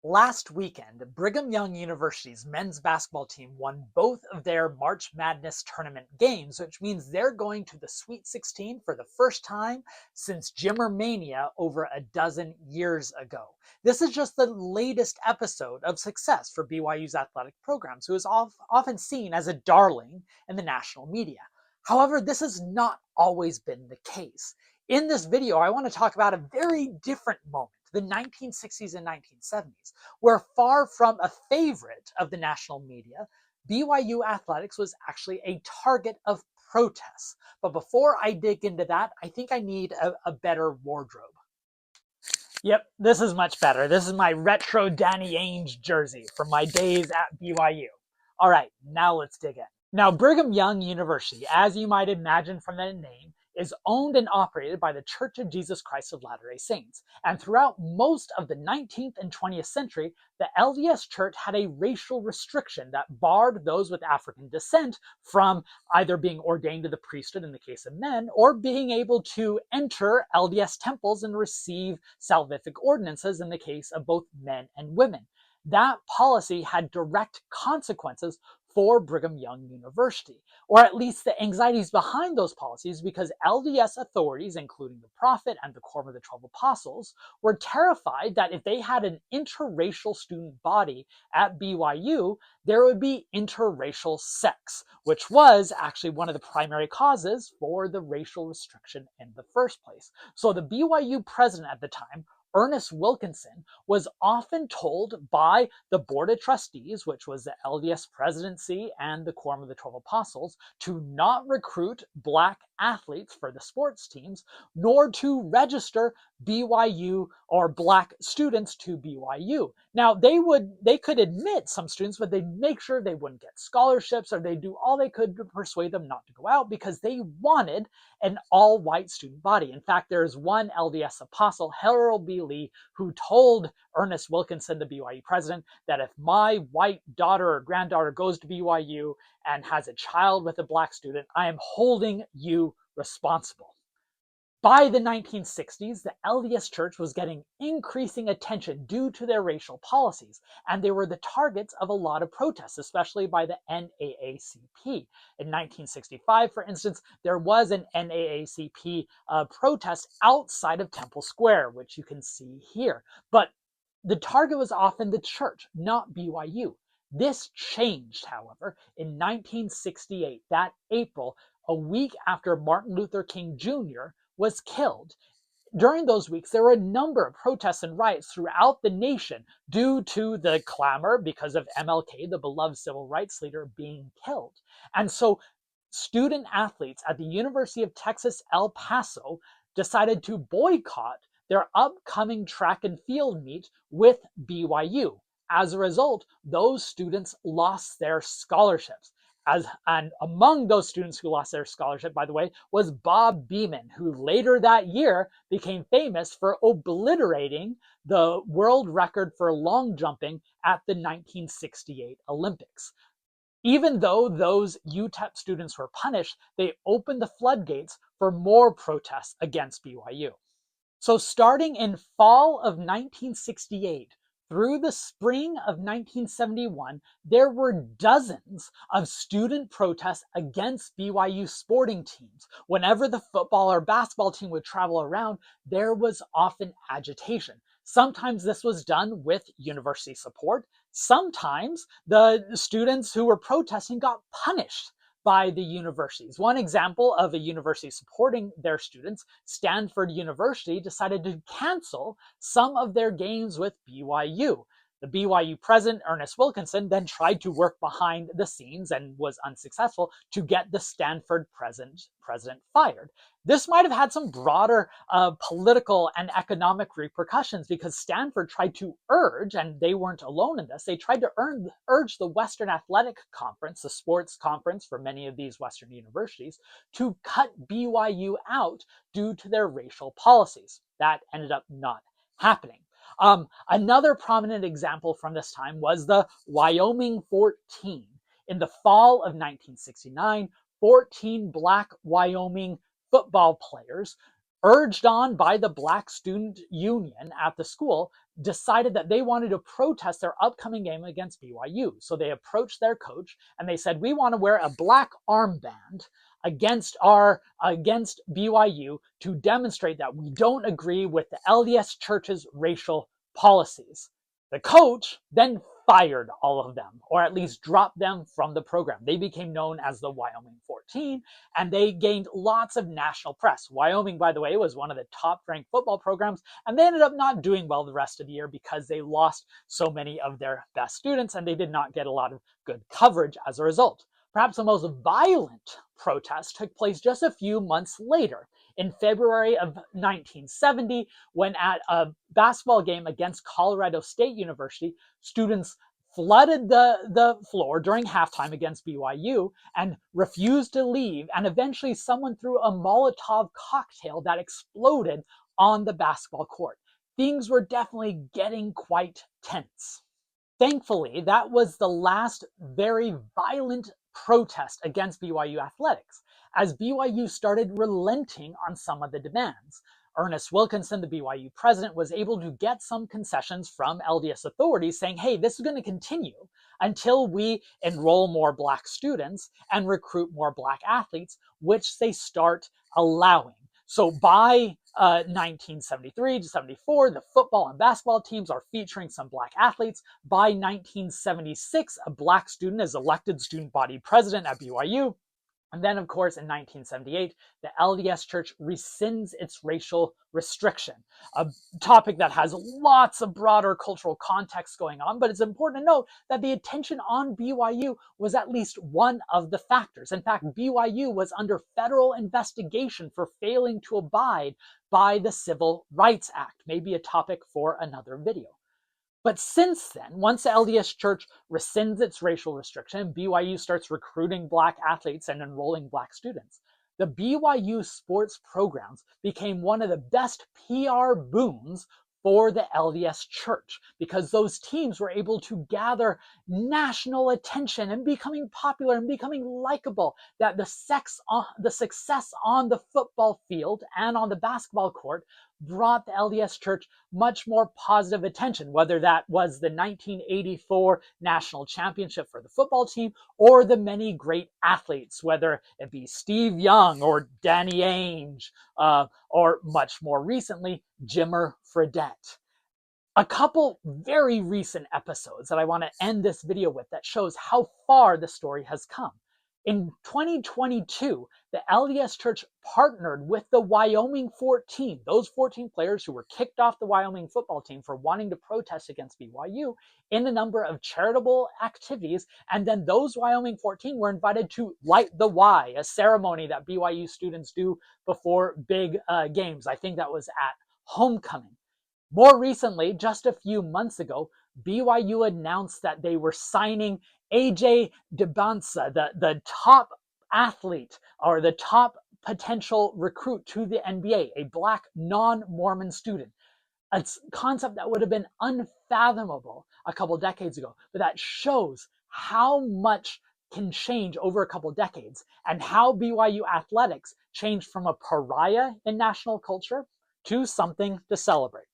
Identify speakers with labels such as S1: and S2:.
S1: Last weekend, Brigham Young University's men's basketball team won both of their March Madness tournament games, which means they're going to the Sweet 16 for the first time since Jimmermania over a dozen years ago. This is just the latest episode of success for BYU's athletic programs, who is often seen as a darling in the national media. However, this has not always been the case. In this video, I want to talk about a very different moment, the 1960s and 1970s, where far from a favorite of the national media, BYU Athletics was actually a target of protests. But before I dig into that, I think I need a better wardrobe. Yep, this is much better. This is my retro Danny Ainge jersey from my days at BYU. All right, now let's dig in. Now, Brigham Young University, as you might imagine from the name, is owned and operated by the Church of Jesus Christ of Latter-day Saints. And throughout most of the 19th and 20th century, the LDS Church had a racial restriction that barred those with African descent from either being ordained to the priesthood in the case of men, or being able to enter LDS temples and receive salvific ordinances in the case of both men and women. That policy had direct consequences for Brigham Young University, or at least the anxieties behind those policies, because LDS authorities, including the prophet and the Quorum of the 12 Apostles, were terrified that if they had an interracial student body at BYU, there would be interracial sex, which was actually one of the primary causes for the racial restriction in the first place. So the BYU president at the time, Ernest Wilkinson, was often told by the Board of Trustees, which was the LDS presidency and the Quorum of the 12 Apostles, to not recruit Black athletes for the sports teams, nor to register BYU or Black students to BYU. Now, they could admit some students, but they'd make sure they wouldn't get scholarships, or they'd do all they could to persuade them not to go out, because they wanted an all-white student body. In fact, there is one LDS apostle, Harold B. Lee, who told Ernest Wilkinson, the BYU president, that if my white daughter or granddaughter goes to BYU and has a child with a Black student, I am holding you responsible. By the 1960s, the LDS Church was getting increasing attention due to their racial policies, and they were the targets of a lot of protests, especially by the NAACP. In 1965, for instance, there was an NAACP protest outside of Temple Square, which you can see here. But the target was often the church, not BYU. This changed, however, in 1968, that April, a week after Martin Luther King Jr. was killed. During those weeks, there were a number of protests and riots throughout the nation due to the clamor because of MLK, the beloved civil rights leader, being killed. And so student athletes at the University of Texas, El Paso decided to boycott their upcoming track and field meet with BYU. As a result, those students lost their scholarships. And among those students who lost their scholarship, by the way, was Bob Beamon, who later that year became famous for obliterating the world record for long jumping at the 1968 Olympics. Even though those UTEP students were punished, they opened the floodgates for more protests against BYU. So starting in fall of 1968 through the spring of 1971, there were dozens of student protests against BYU sporting teams. Whenever the football or basketball team would travel around, there was often agitation. Sometimes this was done with university support. Sometimes the students who were protesting got punished by the universities. One example of a university supporting their students, Stanford University, decided to cancel some of their games with BYU. The BYU president, Ernest Wilkinson, then tried to work behind the scenes and was unsuccessful to get the Stanford president fired. This might have had some broader political and economic repercussions, because Stanford tried to urge, and they weren't alone in this, they tried to urge the Western Athletic Conference, the sports conference for many of these Western universities, to cut BYU out due to their racial policies. That ended up not happening. Another prominent example from this time was the Wyoming 14. In the fall of 1969, 14 Black Wyoming football players urged on by the Black Student Union at the school, decided that they wanted to protest their upcoming game against BYU. So they approached their coach and they said, we want to wear a black armband against BYU to demonstrate that we don't agree with the LDS Church's racial policies. The coach then fired all of them, or at least dropped them from the program. They became known as the Wyoming 14, and they gained lots of national press. Wyoming, by the way, was one of the top-ranked football programs, and they ended up not doing well the rest of the year because they lost so many of their best students, and they did not get a lot of good coverage as a result. Perhaps the most violent protest took place just a few months later, in February of 1970, when at a basketball game against Colorado State University, students flooded the floor during halftime against BYU and refused to leave, and eventually someone threw a Molotov cocktail that exploded on the basketball court. Things were definitely getting quite tense. Thankfully, that was the last very violent protest against BYU Athletics, as BYU started relenting on some of the demands. Ernest Wilkinson, the BYU president, was able to get some concessions from LDS authorities saying, hey, this is going to continue until we enroll more Black students and recruit more Black athletes, which they start allowing. So by 1973 to 74, the football and basketball teams are featuring some Black athletes. By 1976, a Black student is elected student body president at BYU. And then, of course, in 1978, the LDS Church rescinds its racial restriction, a topic that has lots of broader cultural context going on, but it's important to note that the attention on BYU was at least one of the factors. In fact, BYU was under federal investigation for failing to abide by the Civil Rights Act, maybe a topic for another video. But since then, once the LDS Church rescinds its racial restriction, BYU starts recruiting Black athletes and enrolling Black students. The BYU sports programs became one of the best PR booms for the LDS Church because those teams were able to gather national attention and becoming popular and becoming likable, that the success on the football field and on the basketball court brought the LDS Church much more positive attention, whether that was the 1984 national championship for the football team or the many great athletes, whether it be Steve Young or Danny Ainge, or much more recently, Jimmer Fredette. A couple very recent episodes that I want to end this video with that shows how far the story has come. In 2022, the LDS Church partnered with the Wyoming 14, those 14 players who were kicked off the Wyoming football team for wanting to protest against BYU, in a number of charitable activities. And then those Wyoming 14 were invited to light the Y, a ceremony that BYU students do before big games. I think that was at homecoming. More recently, just a few months ago, BYU announced that they were signing AJ DeBansa, the top athlete or the top potential recruit to the NBA, a Black non-Mormon student. A concept that would have been unfathomable a couple decades ago, but that shows how much can change over a couple decades and how BYU athletics changed from a pariah in national culture to something to celebrate.